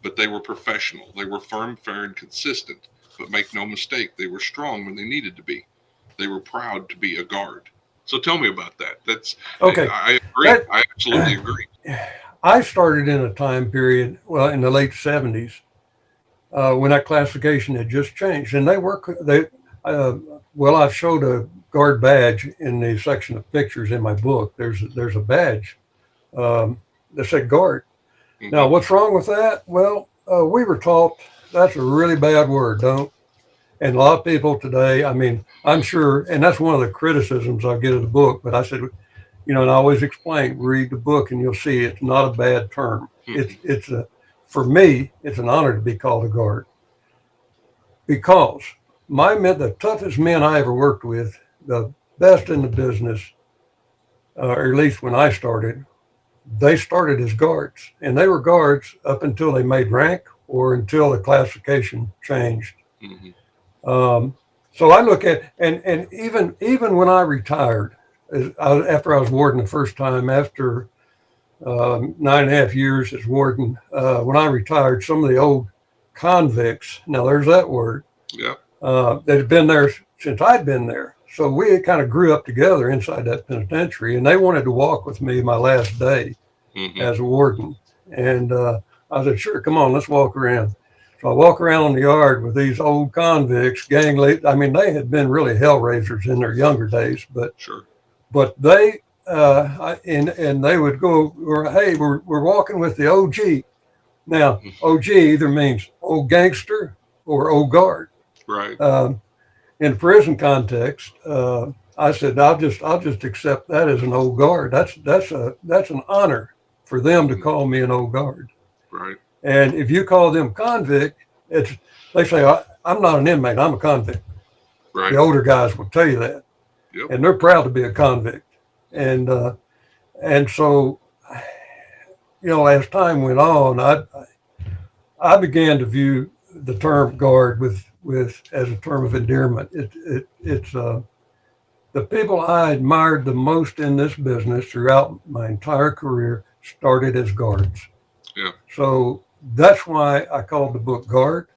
but they were professional. They were firm, fair, and consistent. But make no mistake, they were strong when they needed to be. They were proud to be a guard. So tell me about that. That's Okay, I agree. that I absolutely agree. I started in a time period, well, in the late '70s, when that classification had just changed, and uh, well, I've showed a guard badge in the section of pictures in my book. There's a badge that said guard. Now, Hmm. what's wrong with that? Well, we were taught that's a really bad word. Don't. And a lot of people today, I mean, I'm sure, and that's one of the criticisms I get of the book. But I said, and I always explain, read the book, and you'll see it's not a bad term. Hmm. For me, it's an honor to be called a guard because my men, the toughest men I ever worked with, the best in the business, or at least when I started, they started as guards, and they were guards up until they made rank or until the classification changed. Hmm. Um, so I look at and even when I retired, after I was warden the first time, after 9.5 years as warden, when I retired, some of the old convicts, now there's that word, Yeah. that had been there since I'd been there. So we kind of grew up together inside that penitentiary, and they wanted to walk with me my last day Hmm. as a warden. And I said, sure, come on, let's walk around. So I walk around on the yard with these old convicts, gang lead. I mean, they had been really hell raisers in their younger days, but Sure. they and they would go, or hey, we're walking with the OG. Now, OG either means old gangster or old guard. Right. Um, in the prison context, I said I'll just accept that as an old guard. That's an honor for them to Hmm. call me an old guard. Right. And if you call them convict, it's they say I'm not an inmate. I'm a convict. The Right. older guys will tell you that, Yep. and they're proud to be a convict. And so as time went on, I began to view the term guard with as a term of endearment. It's the people I admired the most in this business throughout my entire career started as guards. Yeah. So that's why I called the book Guard.